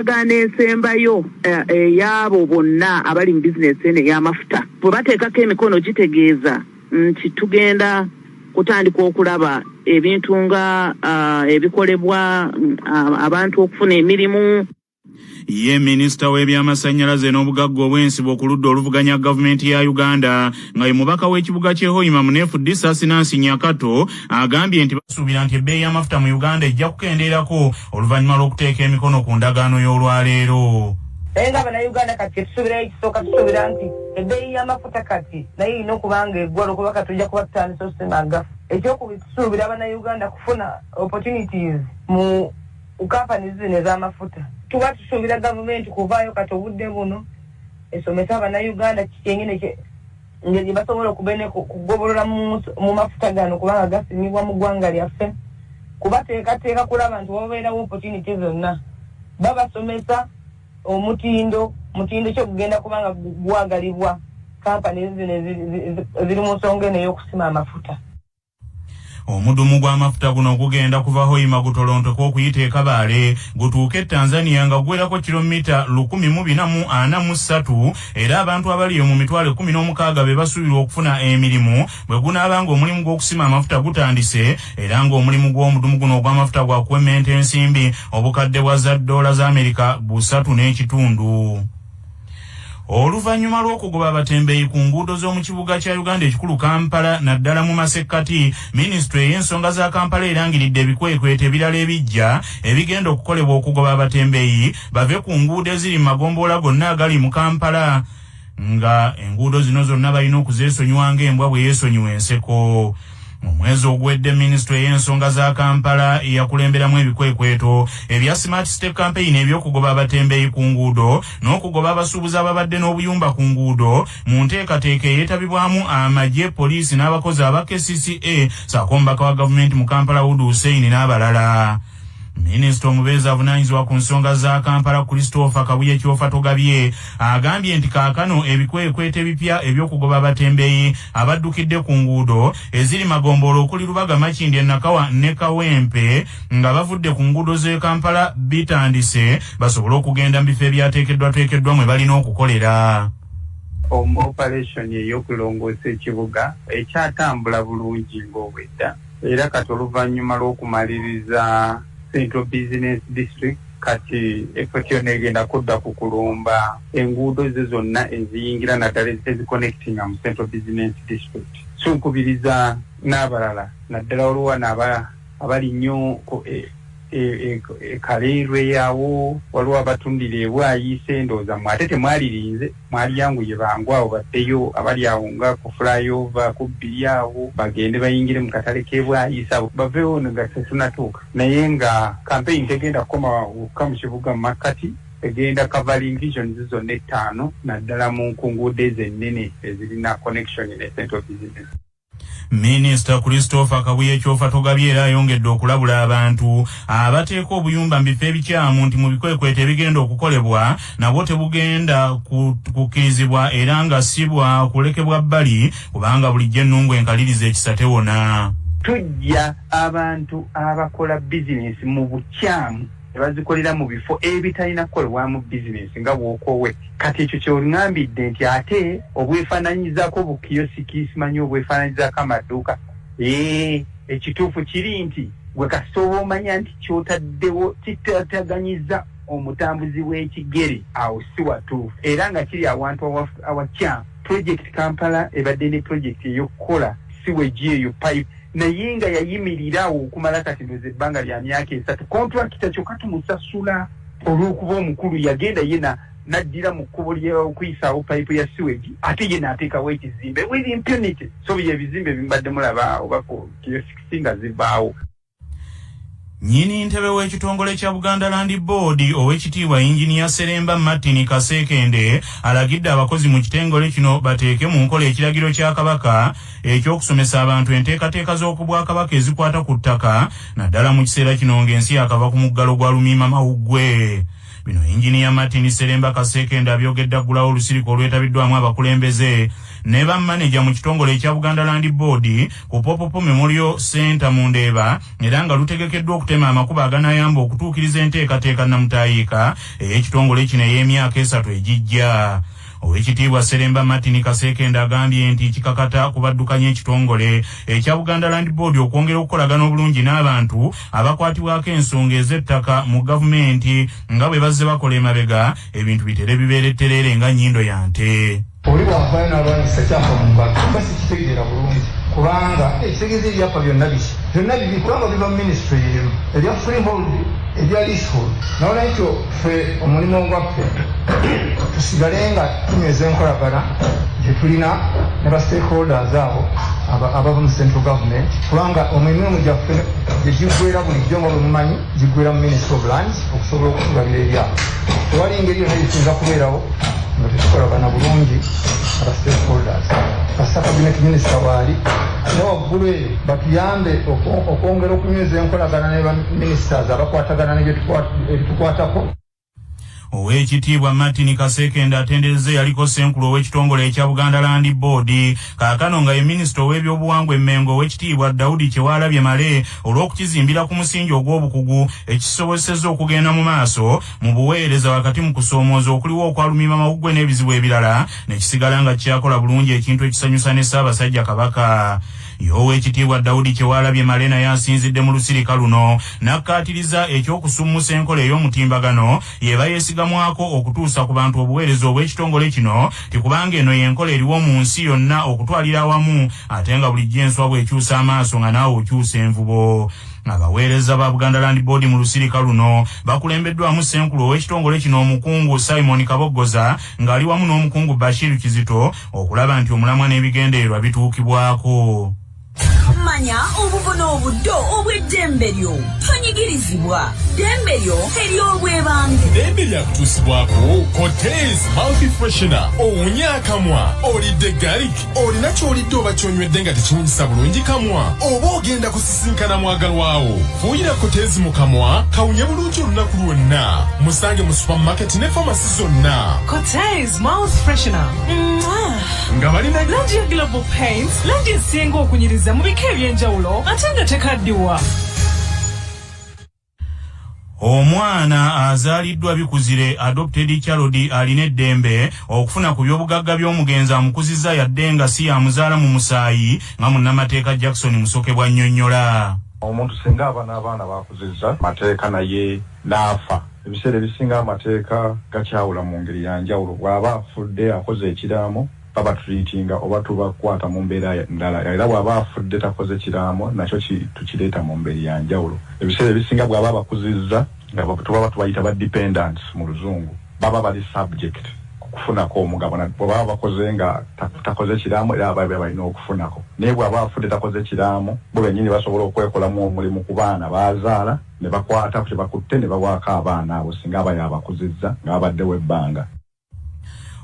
Gane ensembayo ey'abo bonna abali mu bizinesi eno ey'amafuta bwe bateekako emikono gitegeeza nti tugenda kutandika okulaba ebintu nga ebikolebwa abantu okufuna emirimu. Ye minisita w'ebyamasannyalaze n'obugagga obw'ensibo ku ludda oluvuganya gavumenti ya Uganda nga ye mubaka w'ekibuga ky'e Hoima Munefu Disasi Nansi Nyakato agambye nti basuubira nti ebbeeyi y'amafuta mu Uganda ejja kukendeerako oluvannyuma lw'okuteeka emikono ku ndagaano y'olwaleero. Nga bannayuganda kati tusuubirayo ekisooka tusuubira nti ebbeeyi y'amafuta kati naye erina okuba nga eggwala okuba kati tujja kuba tutandisa okusema agafu. Ekyokubiri tusuubira bannayuganda kufuna opportunities mu companies zino ez'amafuta. Tuba tusuubira gavumenti kuvaayo kati obudde buno esomesa abannayuganda kyenyine ngeri basobola okuba kugobolola mu mafuta gano kubanga gasimibwa mu ggwanga lyaffe. Kubateekateeka kulaba nti wabeerawo opportunity zonna babasomesa omutindo kyokugenda kubanga gwagalibwa companies zino ziri mu nsonga eno ey'okusima amafuta. Omudumu gw'amafuta guno gugenda kuva Hoima gutolontoko okuyita e Kabale gutuuke Tanzania nga guwerako kilomita 1443 era abantu abali mu mitwalo 16 be basuubirwa okufuna emirimu bwe gunaabanga omulimu gw'okusima amafuta gutandise era ng'omulimu gw'omudumu guno ogw'amafuta gwa kwementa ensimbi obukadde bwa $3 za Amerika 3.5. Oluvannyuma lw'okugoba abatembeeyi ku nguudo z'omu kibuga kya Uganda ekikulu Kampala naddala mu masekkati, minisitule ey'ensonga za Kampala erangiridde ebikwekwete ebirala ebijja ebigenda okukolebwa okugoba abatembeeyi bave ku nguudo eziri mu magombolola gonna agali mu Kampala, nga enguudo zino zonna balina okuzeesonyiwa ng'embwa bwe yeesonyiwa enseko. Mu mwezi ogwedde minisitule y'ensonga za Kampala yakulemberamu ebikwekweto ebya Smart State Campaign eby'okugoba abatembeeyi ku nguudo n'okugoba abasuubuzi ababadde n'obuyumba ku nguudo mu nteekateeka eyeetabibwamu amagye, poliisi n'abakozi aba KCCA ssaako omubaka wa gavumenti mu Kampala Wood Hussein n'abalala. Minisita omubeezi avunaanyizibwa ku nsonga za Kampala Christopher Kabuye Kyofa Togabye agambye nti kaakano ebikwekweto ebipya eby'okugoba abatembeeyi abaddukidde ku nguudo eziri magombolo okuli Lubaga, Makindye, Nakawa ne Kawempe nga bavudde ku nguudo z'e Kampala bitandise basobole okugenda mu bifo ebyateekeddwa mwe balina okukolera. Operation ey'okulongoosa ekibuga ekyatambula bulungi ng'obwedda era kati oluvannyuma lw'okumaliriza Central Business District kati effort yonna egenda kudda ku kulumba enguudo ze zonna eziyingira naddala eziconnectinga mu Central Business District. So nkubiriza n'abalala naddala oluwana abali nnyo Kaleerwe yawo waliwo abatundira ebwayise ndooza mwate temwalirinze mwalyanguye bangu awo baddeyo abali awo nga ku flyover kubbiri awo bagende bayingire mu katale k'ebwayise abo baveewo nga tetunatuuka naye nga campaign tegenda kukoma mu kibuga mu makkati egenda covering visions zonna 5 naddala mu nkunguudo ezennene ezirina connection ne Central Business. Minisita Christopher Kabuye Kyofa Togabye era ayongedde okulabula abantu abateeka obuyumba mu bifo ebikyamu nti mu bikwekweto ebigenda okukolebwa nabwo tebugenda kukkirizibwa era nga sibwa kulekebwa bbali kubanga bulijjo ennungu enkaliriza ekisa tewona. Tujja abantu abakola bizinesi mu bukyamu bazikolera mu bifo ebitalina kukolebwamu bizinesi nga bw'okoowe. Kati ekyo ky'oluŋambidde nti ate obwefaananyizaako bukiyosiki simanyi obwefaananyizaako amaduuka. Ekituufu kiri nti gwe kasita oba omanya nti ky'otaddewo kitataganyiza omutambuzi w'ekigere awo si watuufu era nga kiri awantu awakyamu. Project Kampala ebadde ne project ey'okukola siweji eyo pipe naye nga yayimirirawo okumala kati ndoze ebbanga lya myaka 3 kontrakita kyokka tumusasula olw'okuba omukulu yagenda yena naddira mu kkubo ly'okuyisaawo payipu ya siwegi ate ye n'ateekawo ekizimbe with impunity. So by'ebizimbe bimbadde mulaba oba ku kiyosiki nga zivaawo. Nyini ntebe w'ekitongole kya Buganda Land Board ow'ekitiibwa Injinia Seremba Martin Kasekende alagidde abakozi mu kitongole kino bateeke mu nkola ekiragiro kya Kabaka eky'okusomesa abantu enteekateeka z'okubwakabaka ezikwata ku ttaka naddala mu kiseera kino ng'ensi yakava ku muggalo gwa Lumiima Mawuggwe. Bino Injinia Martin Seremba Kasekende abyogedde aggulawo olusirika olwetabiddwamu abakulembeze ne bammaneja mu kitongole ekya Buganda Land Board ku Popopo Memorial Center mu Ndeeba era nga lutegekeddwa okutema amakubo aganayamba okutuukiriza enteekateeka nnamutayiika ey'ekitongole kino ey'emyaka 3 egijja. Owekitiibwa Seremba Martin Kasekenda agambye nti kikakata kubaddukanya ekitongole ekya Buganda Land Board okwongera okukolagana obulungi n'abantu abakwatibwako ensonga ez'ettaka mu gavumenti nga bwe bazze bakola emabega ebintu bitere bibeeretterere nga nnyindo ya nte. Oli bw'afaayo n'alwanyisa kyafa mu mbaga mba sikitegeera bulungi kubanga ekitegeeza ebyapa byonna bibi kubanga biva mu minisitule y'emu ebya freehold ebya leasehold nawona ekyo ffe omulimu gwaffe tusigale nga tunyweza enkolagana gye tulina ne ba stakeholders abo abava mu central government kubanga omulimu gyaffe gye giggwera bulijjo nga bwe mumanyi giggwera mu ministry of lands okusobola okutulabira ebyapa tewali engeri yonna gisinza kubeerawo nga tetukolagana bulungi aba stakeholders kasa cabinet minister waali ne waggulu eyo batuyambe okwongera okunyweza enkolagana ne ba ministers abakwatagana nebitukwatako. Owekitiibwa Martin Kasekenda atendereze yaliko senkulu ow'ekitongole ekya Buganda Land Board kaakano nga ye minisita ow'ebyobuwangwa emmengo owekitiibwa Daudi Kyewalabye Male olw'okukizimbira ku musingi ogw'obukugu ekisobozesezza okugenda mu maaso mu buweereza wakati mu kusoomooza okuliwo okwalumima amawuggwe n'ebizibu ebirala nekisigala nga kyakola bulungi ekintu ekisanyusa ne Ssaabasajja Kabaka. Owekitiibwa Daudi Kyewalabye Male naye asinzidde mu lusirika luno n'akkaatiriza ekyokusummusa enkola ey'omutimbagano yeba yeesigamwako okutuusa ku bantu obuweereza obw'ekitongole kino tikubanga eno y'enkola eriwo mu nsi yonna okutwalira awamu ate nga bulijjo enswa bw'ekyusa amaaso nga naawe okyusa envubo. Abaweereza ba Buganda Land Board mu lusirika luno bakulembeddwamu senkulu ow'ekitongole kino omukungu Simon Kaboggoza ng'ali wamu n'omukungu Bashir Kizito okulaba nti omulamwa n'ebigendererwa bituukibwako. Manya obubono obuddo obw'eddembe lyo tonyigirizibwa ddembe lyo ery'obwebange ddembe lyakutuusibwako Cortez Multi Freshener owunya akamwa olidde garlic olina ky'olidde oba ky'onywedde nga tekiwunyisa bulungi kamwa oba ogenda kusisinkana mwagalwawo fuuyira Cortez mu kamwa kawunye bulungi olunaku lwonna musange mu supermarket ne pharmacy zonna. Cortez Multi Freshener nga balina langi ya Global Paints langi esinga okunyiriza mu bika ebyenjawulo ate nga tekaddiwa. Omwana azaaliddwa bikuzire adopted child alina eddembe okufuna ku by'obugagga by'omugenzi amukuzizza yadde nga si yamuzaala mu musaayi nga munnamateeka Jackson Musoke bw'annyonnyola. Omuntu singa abaana bakuzizza mateeka naye n'afa ebiseera ebisinga amateeka gakyawula mu ngeri ya njawulo bw'aba afudde akoze ekiraamo baba treatinga oba tubakwata mu mbeera ndala era bw'aba afudde takoze kiraamo nakyo tukireeta mu mbeera ya njawulo. Ebiseera ebisinga bw'aba bakuzizza nga tuba tubayita ba dependents mu luzungu baba bali subject kufunako omugabo bw'aba bakoze nga takoze kiraamo era baba balina okufunako naye bw'aba afudde takoze kiraamo bo bennyini basobola okwekolamu omulimu ku baana bazaala ne bakwata kye bakutte ne bawaako abaana abo singa aba yabakuzizza nga babaddewo ebbanga.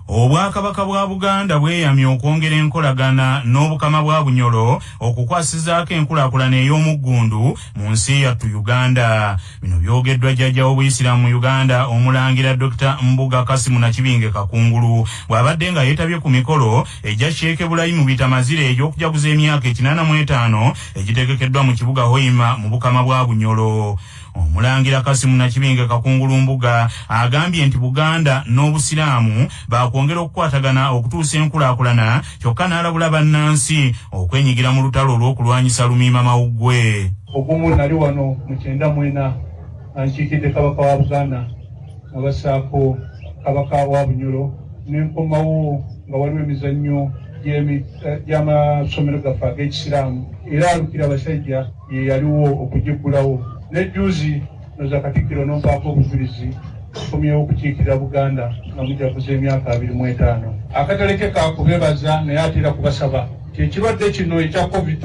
Obwakabaka bwa Buganda bweyamye okwongera enkolagana n'obukama bwa Bunyolo okukwasizaako enkulaakulana ey'omuggundu mu nsi yattu Uganda. Bino byogeddwa jjajja w'Obuyisiraamu mu Uganda Omulangira Dr. Mbuga Kasimu Nakibinge Kakungulu bw'abadde nga yeetabye ku mikolo egya Sheeke Bulayimu Bitamazire egy'okujaguza emyaka 85 egitegekeddwa mu kibuga Hoima mu bukama bwa Bunyolo. Omulangira Kasimu Nakibinge Kakungulu Mbuga agambye nti Buganda n'Obusiraamu bakwongera okukwatagana okutuusa enkulaakulana kyokka n'alabula bannansi okwenyigira mu lutalo olw'okulwanyisa lumiima mawuggwe. Ogumu nali wano mu 94 ankiikidde kabaka wa Buganda nga bassaako kabaka wa Bunyolo n'enkomawo nga waliwo emizannyo gy'amasomero gaffe ag'ekisiraamu era alukira abasajja ye yaliwo okugiggulawo. Nejuzi noza Katikkiro n'ompaako obujulizi okomyewo okukiikirira Buganda nga mujaguza emyaka 25. Akatale ke kakubebaza naye atera kubasaba ekirwadde kino ekya COVID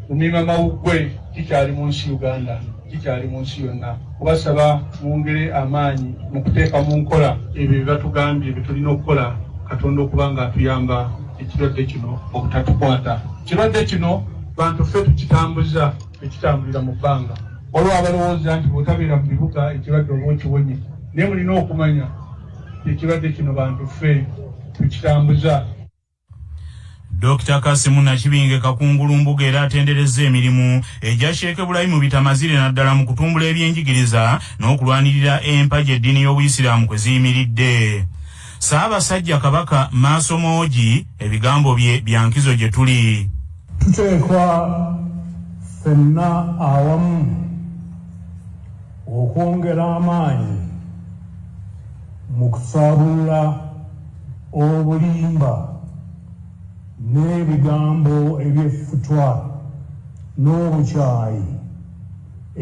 lumiima mawuggwe kikyali mu nsi Uganda kikyali mu nsi yonna kubasaba mwongere amaanyi mu kuteeka mu nkola ebyo bye batugambye bye tulina okukola Katonda okuba nga atuyamba ekirwadde kino obutatukwata. Ekirwadde kino bantu ffe tukitambuza ekitambulira mu bbanga olwo abalowooza nti bw'otabeera mu bibuga ekirwadde oba okiwonye naye mulina okumanya ekirwadde kino bantu ffe tukitambuza. Dr. Kasimu Nakibinge Kakungulumbuga era atenderezza emirimu egya Sheikh Ibrahim Bitamazire naddala mu kutumbula ebyenjigiriza n'okulwanirira empagi eddiini y'Obuyisiraamu kwe ziyimiridde. Ssaabasajja Kabaka Maaso Mooji ebigambo bye byankizo gye tuli. Tuteekwa ffenna awamu okwongera amaanyi mu kusaabulula obulimba n'ebigambo ebyeffutwa n'obukyayi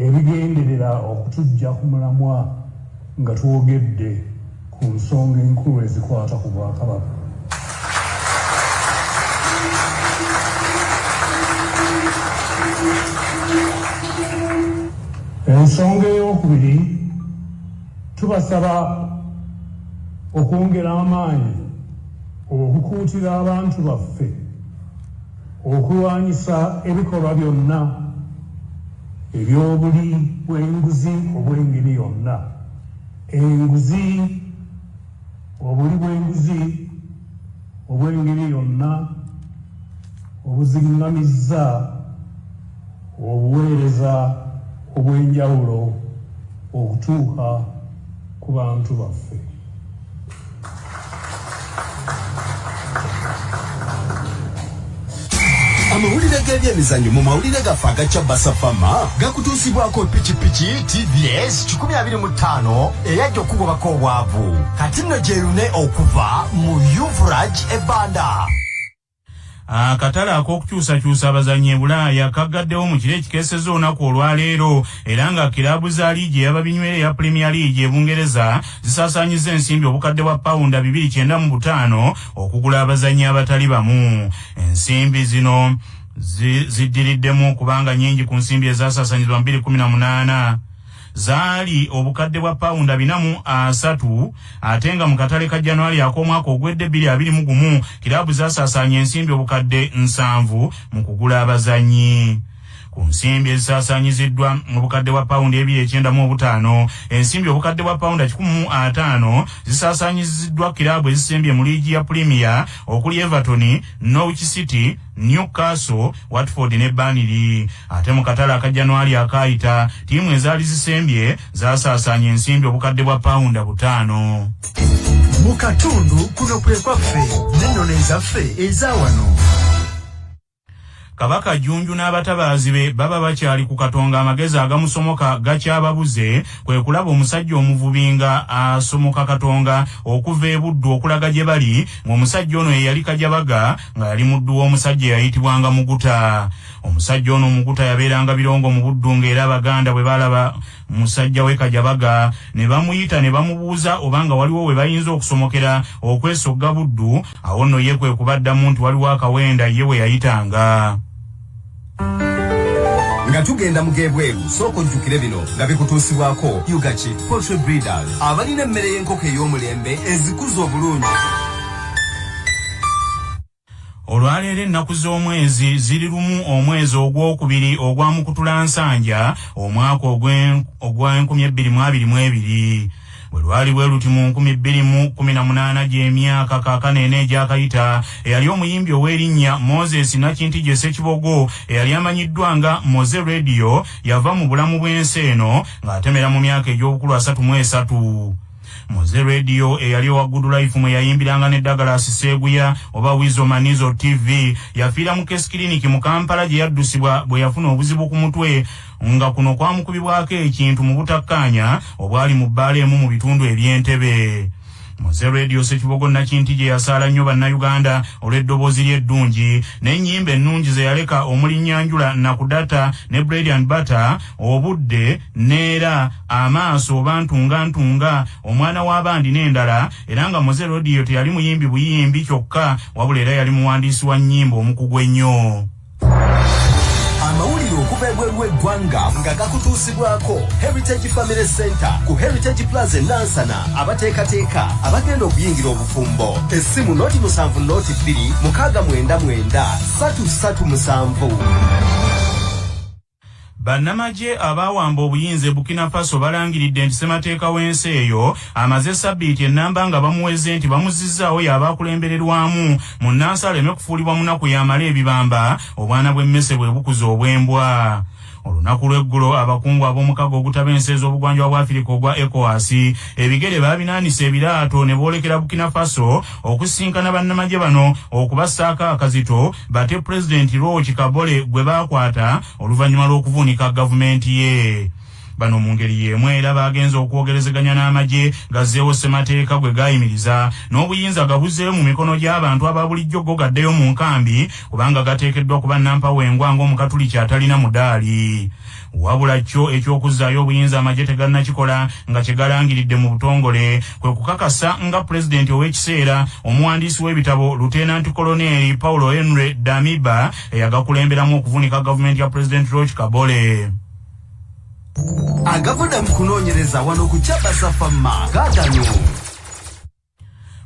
ebigenderera okutujja ku mulamwa nga twogedde ku nsonga enkulu ezikwata ku Bwakabaka. Ensonga ey'okubiri, tubasaba okwongera amaanyi okukuutira abantu baffe okulwanyisa ebikolwa byonna eby'obuli bw'enguzi obw'engeri yonna. Enguzi, obuli bw'enguzi obw'engeri yonna obuzingamizza obuweereza obw'enjawulo okutuuka ku bantu baffe. Amawulire g'ebyemizannyo mu mawulire gaffe agacya Basafama gakutuusibwako pikipiki TVS 125 eyajja okugobako obwavu. Kati nno gyerune okuva mu Yuvraj Ebanda. Akatale ak'okukyusakyusa abazannyi e Bulaaya kaggaddewo mu kiro ekikeesezza olunaku olwaleero era nga kiraabu za liigi ey'ababinywere ya Premier League e Bungereza zisaasaanyizza ensimbi obukadde bwa pawunda 295 okugula abazannyi abatali bamu. Ensimbi zino ziddiriddemu kubanga nnyingi ku nsimbi ezaasaasanyizibwa 2018 zaali obukadde bwa pawunda 403 ate nga mu katale ka January ak'omwaka ogwedde 2021 kiraabu zasaasaanya ensimbi obukadde 7 mu kugula abazannyi. Ku nsimbi ezisaasaanyiziddwa obukadde bwa pawundi 295 ensimbi obukadde bwa pawunda 105 zisaasaanyiziddwa kiraabu ezisembye mu liigi ya Premier okuli Everton, Norwich City, Newcastle, Watford ne Burnley. Ate mu katale aka January akaayita ttiimu ezaali zisembye zasaasaanya ensimbi obukadde bwa pawunda 5. Mu katundu kuno kwe kwaffe n'ennono ezaffe eza wano. Kabaka Jjunju n'abatabaazi be baba bakyali ku Katonga amagezi agamusomoka gakyababuze kwe kulaba omusajja omuvubi nga asomoka Katonga okuva e Buddu okulaga gye bali ng'omusajja ono ye yali Kajabaga nga yali muddu w'omusajja eyayitibwanga Muguta. Omusajja ono Muguta yabeeranga Birongo mu Buddu ng'era Abaganda bwe balaba musajja we Kajabaga ne bamuyita ne bamubuuza obanga waliwo we bayinza okusomokera okwesogga Buddu. Awo nno ye kwe kubaddamu nti waliwo akawenda ye we yayitanga. Nga tugenda mu gebweru soko njukire bino nga bikutuusibwako Yugachi Poultry Breeders abalina emmere y'enkoko ey'omulembe ezikuza obulungi. Olwaleero ennaku z'omwezi ziri lumu omwezi ogwokubiri ogwa Mukutulansanja omwaka ogwa 2022. Bwe lwali bwe luti mu 2018 gy'emyaka kakanene egyakayita eyali omuyimbi ow'erinnya Moses Nakintije Ssekibogo eyali amanyiddwa nga Moze Radio yava mu bulamu bw'ensi eno ng'atemera mu myaka egy'obukulu 33. Moze Radio eyali owa Good Life mwe yayimbiranga ne Douglas Seguya oba Wizo Manizo TV yafiira mu Case Clinic mu Kampala gye yaddusibwa bwe yafuna obuzibu ku mutwe nga kuno kwamukubibwako ekintu mu butakkaanya obwali mu bbaala emu mu bitundu eby'Entebbe. Moze Radio Ssekibogo Nakintije yasaala nnyo bannayuganda olw'eddoboozi ly'eddungi n'ennyimba ennungi ze yaleka omuli Nyanjula Nakudata ne Bread and Butter, Obudde, Neera, Amaaso oba Ntunga, Omwana w'Abandi n'endala, era nga Moze Radio teyali muyimbi buyimbi kyokka wabula era yali muwandiisi wa nnyimba omukugu ennyo. Amawulire okuva ebweru w'eggwanga nga gakutuusibwako Heritage Family Center ku Heritage Plaza Nansana abateekateeka abagenda okuyingira obufumbo. Essimu noti 7 noti 2 699 337. Bannamagye abawamba obuyinza Burkina Faso balangiridde nti ssemateeka w'ensi eyo amaze sabbiiti ennamba nga bamuweze nti bamuzizzaawo y'abakulembererwamu mu nnansi aleme kufuulibwa munaku yamala ebibamba obwana bw'emmese bwe bukuza obwembwa. Olunaku lw'eggulo abakungu ab'omukago ogutabenseeza obugwanjuba bwa Afirika ogwa ECOWAS ebigere baabinaanisa ebiraato ne boolekera Burkina Faso okusisinkana bannamagye bano okubassaako akazito bate Pulezidenti Roch Kabore gwe baakwata oluvannyuma lw'okuvuunika gavumenti ye. Bano mu ngeri y'emu era baagenza okwogerezeganya n'amagye gazzeewo ssemateeka gwe gaayimiriza n'obuyinza gabuzeewo mu mikono gy'abantu aba bulijjo go gaddeyo mu nkambi kubanga gateekeddwa kuba nampawengwa ng'omukatuliki atalina mudaali. Wabula kyo ekyokuzzaayo obuyinza amagye tegannakikola nga kye galangiridde mu butongole kwe kukakasa nga Pulezidenti ow'ekiseera omuwandiisi w'ebitabo Lutenanti Koloneli Paulo Henry Damiba eyagakulemberamu okuvuunika gavumenti ya Pulezidenti Roch Kabore. Agavuna mu kunoonyereza wano ku Kyabasafama gaagano.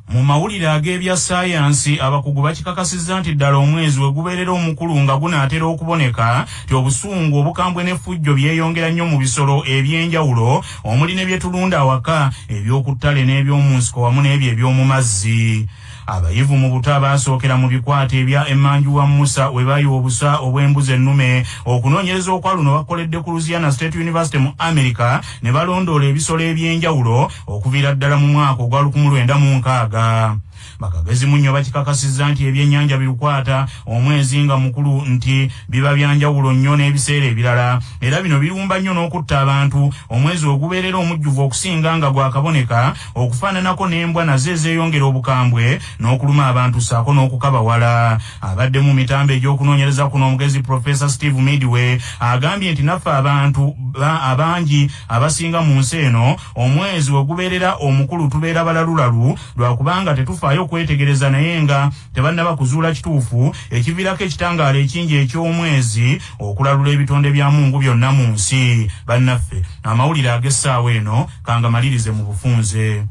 Mu mawulire ag'ebya saayansi abakugu bakikakasizza nti ddala omwezi we gubeerera omukulu nga gunaatera okuboneka ti obusungu obukambwe n'effujjo byeyongera nnyo mu bisolo eby'enjawulo omuli ne bye tulunda awaka eby'oku ttale n'eby'omu nsiko wamu n'ebyo eby'omu mazzi. Abayivu mu buto abaasookera mu bikwate ebya Emmanju wa Musa we bayiwa obusa obw'embuzi ennume okunoonyereza okwa luno bakoledde ku Louisiana State University mu America ne balondoola ebisolo eby'enjawulo okuviira ddala mu mwaka ogwa 1960. Bakagezi munnyo bakikakasizza nti ebyennyanja birukwata omwezi nga mukulu nti biba byanjawulo nnyo n'ebiseera ebirala era bino birumba nnyo n'okutta abantu omwezi ogubeerera omujjuvu okusinga nga gwakaboneka okufaananako n'embwa nazo ezeeyongera obukambwe n'okuluma abantu saako n'okukabawala. Abadde mu mitambo egy'okunoonyereza kuno omugezi Professor Steve Midway agambye nti naffe abantu abangi abasinga mu nsi eno omwezi we gubeerera omukulu tubeera balalulalu lwakubanga tetufaayo kwetegereza naye nga tebannaba kuzuula kituufu ekiviirako ekitangaala ekingi eky'omwezi okulalula ebitonde bya Mungu byonna mu nsi. Bannaffe amawulire ag'essaawa eno kangamalirize mu bufunze.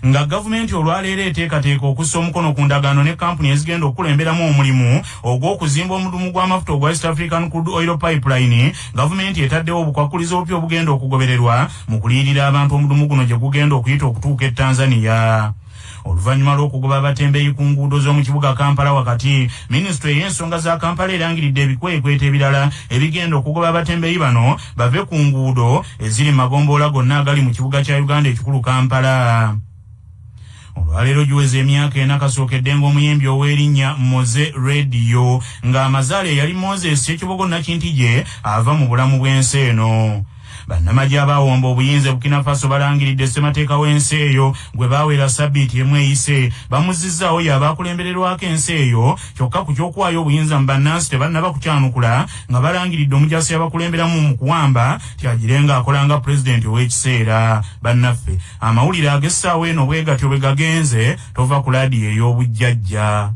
Nga gavumenti olwaleero eteekateeka okussa omukono ku ndagaano ne kampuni ezigenda okulemberamu omulimu ogw'okuzimba omudumu gw'amafuta ogwa East African Crude Oil Pipeline, gavumenti etaddewo obukwakulizo obupya obugenda okugobererwa mu kuliyirira abantu omudumu guno gye gugenda okuyita okutuuka e Tanzania. Oluvannyuma lw'okugoba abatembeeyi ku nguudo z'omu kibuga Kampala wakati, minisitule y'ensonga za Kampala erangiridde ebikwekweto ebirala ebigenda okugoba abatembeeyi bano bave ku nguudo eziri magomboola gonna agali mu kibuga kya Uganda ekikulu Kampala. Olwaleero giweze emyaka ena kasookedde ng'omuyimbi ow'erinnya Moze Radio ng'amazaale yali Moses Ekibogo Nakintije ava mu bulamu bw'ensi eno. Bannamagye abaawomba obuyinza Burkina Faso balangiridde ssemateeka w'ensi eyo gwe baawera sabbiiti emu eyise bamuzizzaawo y'abaakulembererwako ensi eyo kyokka ku ky'okuwaayo obuyinza mu bannansi tebannaba kukyanukula nga balangiridde omujaasi abakulemberamu mu kuwamba tyagirenga akola nga Pulezidenti ow'ekiseera. Bannaffe amawulire ag'essaawa eno bwe gatyo bwe gagenze tova ku laadiyo ey'obujjajja.